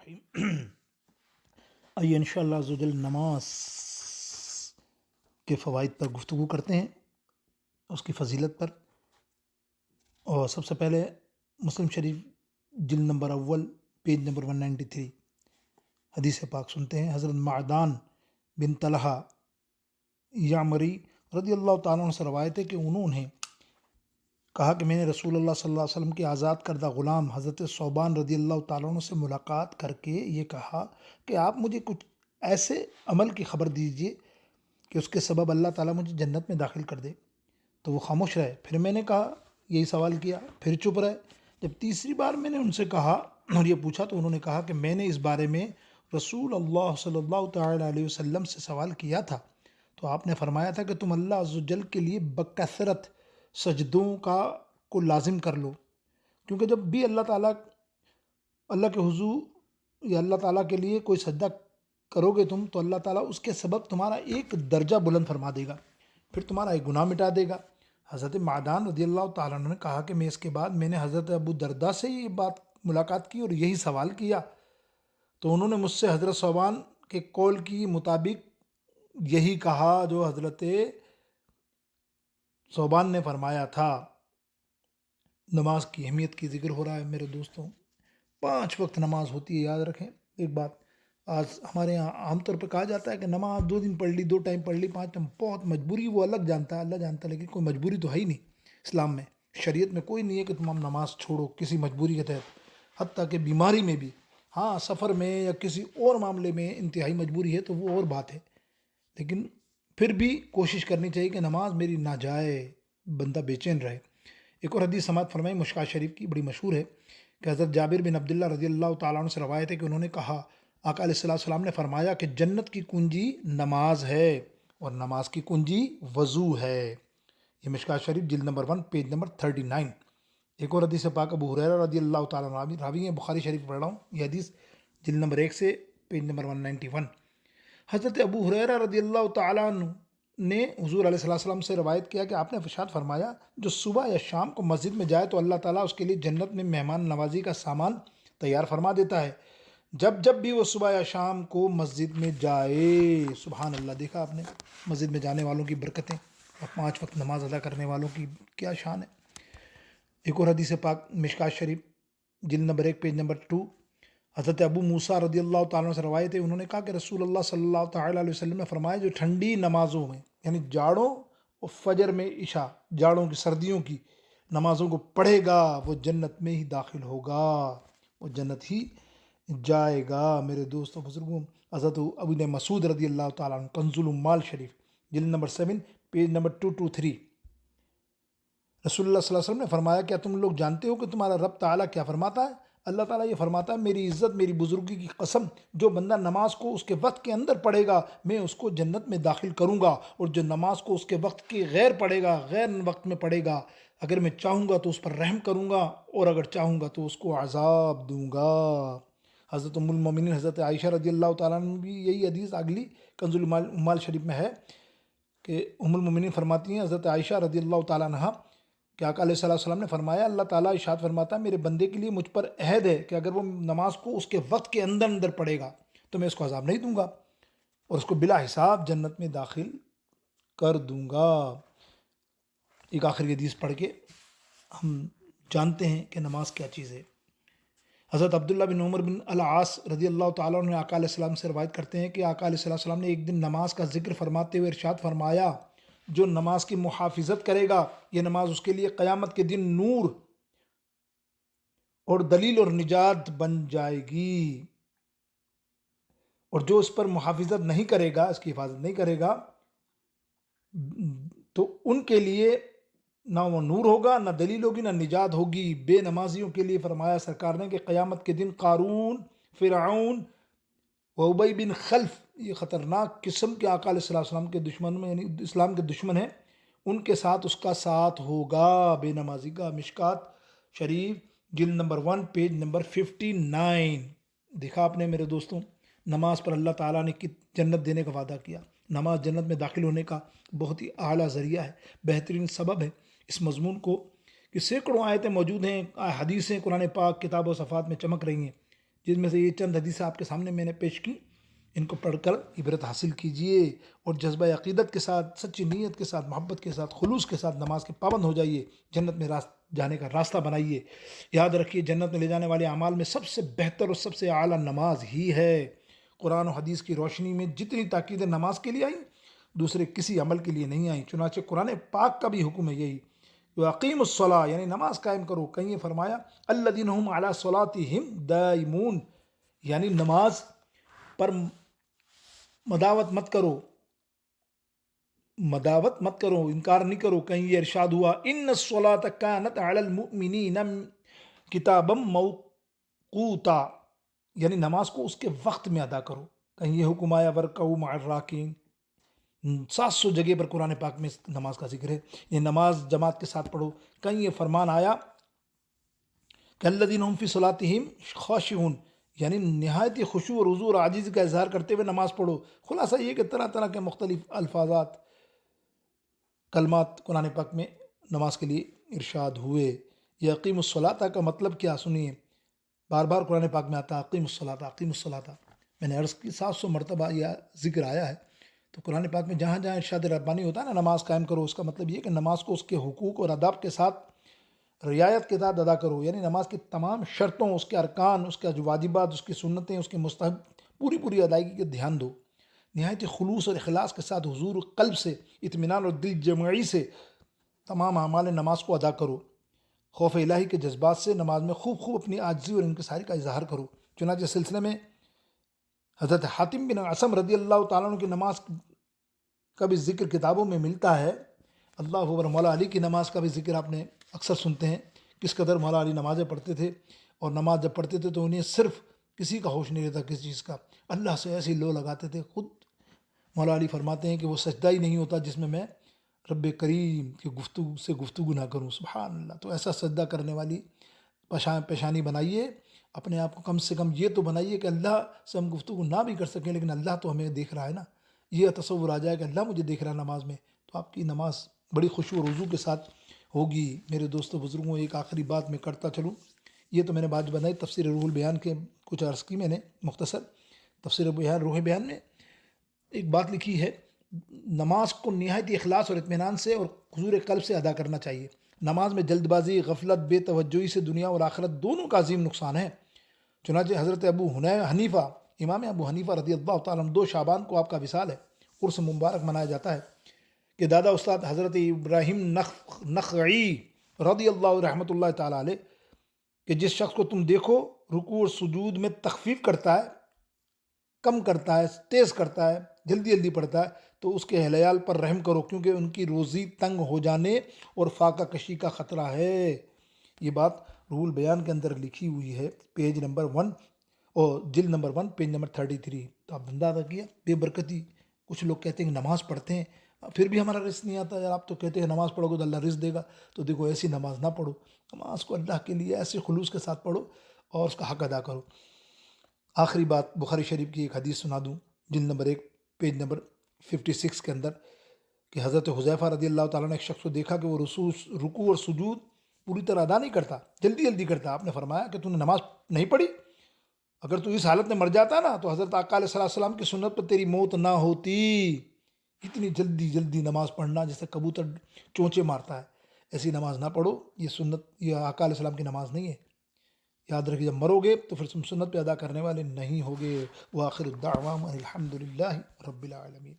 الرحیم آئیے انشاءاللہ عز و جل نماز کے فوائد پر گفتگو کرتے ہیں، اس کی فضیلت پر۔ اور سب سے پہلے مسلم شریف جلد نمبر اول پیج نمبر 193 حدیث پاک سنتے ہیں۔ حضرت معدان بن طلحہ یعمری رضی اللہ تعالیٰ عنہ سے روایت ہے کہ انہوں نے کہا کہ میں نے رسول اللہ صلی اللہ علیہ وسلم کے آزاد کردہ غلام حضرت ثوبان رضی اللہ تعالیٰ عنہ سے ملاقات کر کے یہ کہا کہ آپ مجھے کچھ ایسے عمل کی خبر دیجئے کہ اس کے سبب اللہ تعالیٰ مجھے جنت میں داخل کر دے۔ تو وہ خاموش رہے۔ پھر میں نے کہا، یہی سوال کیا، پھر چپ رہے۔ جب تیسری بار میں نے ان سے کہا اور یہ پوچھا تو انہوں نے کہا کہ میں نے اس بارے میں رسول اللہ صلی اللہ تعالیٰ علیہ وسلم سے سوال کیا تھا تو آپ نے فرمایا تھا کہ تم اللہ عز و جل کے لیے بکثرت سجدوں کو لازم کر لو، کیونکہ جب بھی اللہ کے حضور یا اللہ تعالیٰ کے لیے کوئی سجدہ کرو گے تم تو اللہ تعالیٰ اس کے سبب تمہارا ایک درجہ بلند فرما دے گا، پھر تمہارا ایک گناہ مٹا دے گا۔ حضرت معدان رضی اللہ تعالیٰ عنہ نے کہا کہ میں اس کے بعد میں نے حضرت ابو درداء سے یہ بات ملاقات کی اور یہی سوال کیا تو انہوں نے مجھ سے حضرت ثوبان کے قول کی مطابق یہی کہا جو حضرت ثوبان نے فرمایا تھا۔ نماز کی اہمیت کی ذکر ہو رہا ہے میرے دوستوں۔ 5 وقت نماز ہوتی ہے، یاد رکھیں۔ ایک بات آج ہمارے یہاں عام طور پہ کہا جاتا ہے کہ نماز 2 دن پڑھ لی، 2 ٹائم پڑھ لی، 5 ٹائم، بہت مجبوری، وہ الگ جانتا ہے، اللہ جانتا ہے، لیکن کوئی مجبوری تو ہے ہی نہیں اسلام میں، شریعت میں کوئی نہیں ہے کہ تم نماز چھوڑو کسی مجبوری کے تحت، حتیٰ کہ بیماری میں بھی۔ ہاں سفر میں یا کسی اور معاملے میں انتہائی مجبوری ہے تو وہ اور بات ہے، لیکن پھر بھی کوشش کرنی چاہیے کہ نماز میری نہ جائے، بندہ بے چین رہے۔ ایک اور حدیث سماعت فرمائی مشکوٰۃ شریف کی، بڑی مشہور ہے، کہ حضرت جابر بن عبداللہ رضی اللہ تعالیٰ عنہ سے روایت ہے کہ انہوں نے کہا آقا علیہ السلام نے فرمایا کہ جنت کی کنجی نماز ہے اور نماز کی کنجی وضو ہے۔ یہ مشکوٰۃ شریف جلد نمبر 1 پیج نمبر 39۔ ایک اور حدیث پاک ابو ہریرہ رضی اللہ تعالیٰ عنہ راوی ہیں، بخاری شریف پڑھ رہا ہوں، یہ حدیث جلد نمبر 1 سے پیج نمبر 191۔ حضرت ابو ہریرہ رضی اللہ تعالیٰ عنہ نے حضور علیہ السلام سے روایت کیا کہ آپ نے ارشاد فرمایا جو صبح یا شام کو مسجد میں جائے تو اللہ تعالیٰ اس کے لیے جنت میں مہمان نوازی کا سامان تیار فرما دیتا ہے جب بھی وہ صبح یا شام کو مسجد میں جائے۔ سبحان اللہ، دیکھا آپ نے مسجد میں جانے والوں کی برکتیں اور 5 وقت نماز ادا کرنے والوں کی کیا شان ہے۔ ایک اور حدیث پاک مشکوٰۃ شریف جلد نمبر 1 پیج نمبر 2، حضرت ابو موسیٰ رضی اللہ تعالیٰ عنہ سے روایت ہے، انہوں نے کہا کہ رسول اللہ صلی اللہ تعالیٰ علیہ وسلم نے فرمایا جو ٹھنڈی نمازوں میں یعنی جاڑوں اور فجر میں عشاء، جاڑوں کی سردیوں کی نمازوں کو پڑھے گا وہ جنت میں ہی داخل ہوگا، وہ جنت ہی جائے گا۔ میرے دوستوں بزرگوں، حضرت ابو مسعود رضی اللہ تعالیٰ عنہ کنز العمال شریف جلد نمبر 7 پیج نمبر 223، رسول اللہ صلی اللہ علیہ وسلم نے فرمایا کیا تم لوگ جانتے ہو کہ تمہارا رب تعالیٰ کیا فرماتا ہے؟ اللہ تعالیٰ یہ فرماتا ہے میری عزت، میری بزرگی کی قسم، جو بندہ نماز کو اس کے وقت کے اندر پڑھے گا میں اس کو جنت میں داخل کروں گا، اور جو نماز کو اس کے وقت کے غیر پڑھے گا، غیر وقت میں پڑھے گا، اگر میں چاہوں گا تو اس پر رحم کروں گا اور اگر چاہوں گا تو اس کو عذاب دوں گا۔ حضرت ام المومنین حضرت عائشہ رضی اللہ تعالیٰ عنہ بھی یہی حدیث اگلی کنز العمال شریف میں ہے کہ ام المومنین فرماتی ہیں حضرت عائشہ رضی اللہ تعالیٰ عنہ کہ آقا علیہ السلام نے فرمایا اللہ تعالیٰ ارشاد فرماتا ہے میرے بندے کے لیے مجھ پر عہد ہے کہ اگر وہ نماز کو اس کے وقت کے اندر پڑھے گا تو میں اس کو عذاب نہیں دوں گا اور اس کو بلا حساب جنت میں داخل کر دوں گا۔ ایک آخری حدیث پڑھ کے ہم جانتے ہیں کہ نماز کیا چیز ہے۔ حضرت عبداللہ بن عمر بن العاص رضی اللہ تعالیٰ عنہ آقا علیہ السلام سے روایت کرتے ہیں کہ آقا علیہ السلام نے ایک دن نماز کا ذکر فرماتے ہوئے ارشاد فرمایا جو نماز کی محافظت کرے گا یہ نماز اس کے لیے قیامت کے دن نور اور دلیل اور نجات بن جائے گی، اور جو اس پر محافظت نہیں کرے گا، اس کی حفاظت نہیں کرے گا تو ان کے لیے نہ وہ نور ہوگا، نہ دلیل ہوگی، نہ نجات ہوگی۔ بے نمازیوں کے لیے فرمایا سرکار نے کہ قیامت کے دن قارون، فرعون و ابی بن خلف، یہ خطرناک قسم کے آقا علیہ السلام کے دشمن میں یعنی اسلام کے دشمن ہیں، ان کے ساتھ اس کا ساتھ ہوگا بے نمازی کا۔ مشکوٰۃ شریف جلد نمبر 1 پیج نمبر 59۔ دیکھا آپ نے میرے دوستوں، نماز پر اللہ تعالیٰ نے جنت دینے کا وعدہ کیا۔ نماز جنت میں داخل ہونے کا بہت ہی اعلیٰ ذریعہ ہے، بہترین سبب ہے۔ اس مضمون کو کہ سینکڑوں آیتیں موجود ہیں، حدیثیں قرآن پاک کتاب و صفات میں چمک رہی ہیں جن میں سے یہ چند حدیثیں آپ کے سامنے میں نے پیش کی، ان کو پڑھ کر عبرت حاصل کیجئے اور جذبہ عقیدت کے ساتھ، سچی نیت کے ساتھ، محبت کے ساتھ، خلوص کے ساتھ نماز کے پابند ہو جائیے، جنت میں جانے کا راستہ بنائیے۔ یاد رکھیے جنت میں لے جانے والے اعمال میں سب سے بہتر اور سب سے اعلیٰ نماز ہی ہے۔ قرآن و حدیث کی روشنی میں جتنی تاکیدیں نماز کے لیے آئیں، دوسرے کسی عمل کے لیے نہیں آئیں۔ چنانچہ قرآن پاک کا بھی حکم ہے یہی، وَأَقِيمُوا الصَّلَاةَ، یعنی نماز قائم کرو۔ کہیں یہ فرمایا الَّذِينَ هُمْ عَلَىٰ صَلَاتِهِمْ دَائِمُونَ، یعنی نماز پر مداوت مت کرو، انکار نہیں کرو۔ کہیں یہ ارشاد ہوا ان الصلاۃ کانت علی المؤمنین کتابا موقوتا، یعنی نماز کو اس کے وقت میں ادا کرو۔ کہیں یہ حکم آیا ورکعوا مع الراکعین۔ 700 جگہ پر قرآن پاک میں نماز کا ذکر ہے، یہ نماز جماعت کے ساتھ پڑھو۔ کہیں یہ فرمان آیا کہ الذین هم فی صلاتہم خاشعون، یعنی نہایت خشوع اور حضور عاجزی کا اظہار کرتے ہوئے نماز پڑھو۔ خلاصہ یہ کہ طرح طرح کے مختلف الفاظات، کلمات قرآن پاک میں نماز کے لیے ارشاد ہوئے۔ یہ اقیم الصلاۃ کا مطلب کیا سنیے، بار بار قرآن پاک میں آتا ہے اقیم الصلاۃ، اقیم الصلاۃ۔ میں نے عرض کی 700 مرتبہ یہ ذکر آیا ہے، تو قرآن پاک میں جہاں جہاں ارشاد ربانی ہوتا ہے نا نماز قائم کرو، اس کا مطلب یہ کہ نماز کو اس کے حقوق اور آداب کے ساتھ، رعایت کے ساتھ ادا کرو، یعنی نماز کی تمام شرطوں، اس کے ارکان، اس کے جو واجبات، اس کی سنتیں، اس کے مستحب، پوری ادائیگی کے دھیان دو۔ نہایت خلوص اور اخلاص کے ساتھ حضور قلب سے، اطمینان اور دل جمعی سے تمام اعمال نماز کو ادا کرو۔ خوف الہی کے جذبات سے نماز میں خوب اپنی عاجزی اور انکساری کا اظہار کرو۔ چنانچہ سلسلے میں حضرت حاتم بن عصم رضی اللہ تعالیٰ عنہ کی نماز کا بھی ذکر کتابوں میں ملتا ہے۔ اللہ اکبر، مولا علی کی نماز کا بھی ذکر آپ نے اکثر سنتے ہیں، کس قدر مولا علی نمازیں پڑھتے تھے، اور نماز جب پڑھتے تھے تو انہیں صرف کسی کا ہوش نہیں رہتا کسی چیز کا، اللہ سے ایسی لو لگاتے تھے۔ خود مولا علی فرماتے ہیں کہ وہ سجدہ ہی نہیں ہوتا جس میں رب کریم کی گفتگو نہ کروں، سبحان اللہ۔ تو ایسا سجدہ کرنے والی پیشانی بنائیے، اپنے آپ کو کم سے کم یہ تو بنائیے کہ اللہ سے ہم گفتگو نہ بھی کر سکیں لیکن اللہ تو ہمیں دیکھ رہا ہے نا، یہ تصور آ جائے کہ اللہ مجھے دیکھ رہا ہے نماز میں، تو آپ کی نماز بڑی خشوع و رضو کے ساتھ ہوگی۔ میرے دوستوں بزرگوں، ایک آخری بات میں کرتا چلوں، یہ تو میں نے بات بنائی تفسیر روح البیان کے کچھ عرض کی میں نے مختصر، تفسیر روح بیان میں ایک بات لکھی ہے، نماز کو نہایت اخلاص اور اطمینان سے اور حضور قلب سے ادا کرنا چاہیے۔ نماز میں جلد بازی، غفلت، بے توجہی سے دنیا اور آخرت دونوں کا عظیم نقصان ہے۔ چنانچہ حضرت امام ابو حنیفہ رضی اللہ تعالیٰ عنہ 2 شعبان کو آپ کا وصال ہے، عرس مبارک منایا جاتا ہے کہ دادا استاد حضرت ابراہیم نخعی رضی اللہ رحمۃ اللہ تعالیٰ علیہ کہ جس شخص کو تم دیکھو رکوع اور سجود میں تخفیف کرتا ہے، کم کرتا ہے، تیز کرتا ہے، جلدی پڑھتا ہے، تو اس کے اہل عیال پر رحم کرو کیونکہ ان کی روزی تنگ ہو جانے اور فاقہ کشی کا خطرہ ہے۔ یہ بات روح البیان کے اندر لکھی ہوئی ہے، پیج نمبر 1 اور جلد نمبر 1 پیج نمبر 33۔ تو آپ اندازہ کیا بے برکتی۔ کچھ لوگ کہتے ہیں کہ نماز پڑھتے ہیں پھر بھی ہمارا رزق نہیں آتا، یار آپ تو کہتے ہیں نماز پڑھو گے تو اللہ رزق دے گا، تو دیکھو ایسی نماز نہ پڑھو، نماز کو اللہ کے لیے ایسے خلوص کے ساتھ پڑھو اور اس کا حق ادا کرو۔ آخری بات بخاری شریف کی ایک حدیث سنا دوں، جلد نمبر 1 پیج نمبر 56 کے اندر کہ حضرت حذیفہ رضی اللہ تعالیٰ نے ایک شخص کو دیکھا کہ وہ رکوع اور سجود پوری طرح ادا نہیں کرتا، جلدی کرتا۔ آپ نے فرمایا کہ تو نے نماز نہیں پڑھی؟ اگر تو اس حالت میں مر جاتا نا تو حضرت آقا علیہ السلام کی سنت پر تیری موت نہ ہوتی۔ اتنی جلدی نماز پڑھنا جیسے کبوتر چونچے مارتا ہے، ایسی نماز نہ پڑھو، یہ سنت، یہ آقا علیہ السلام کی نماز نہیں ہے۔ یاد رکھیے جب مرو گے تو پھر تم سنت پہ ادا کرنے والے نہیں ہوگے۔ وآخر الدعوام الحمدللہ رب العالمین۔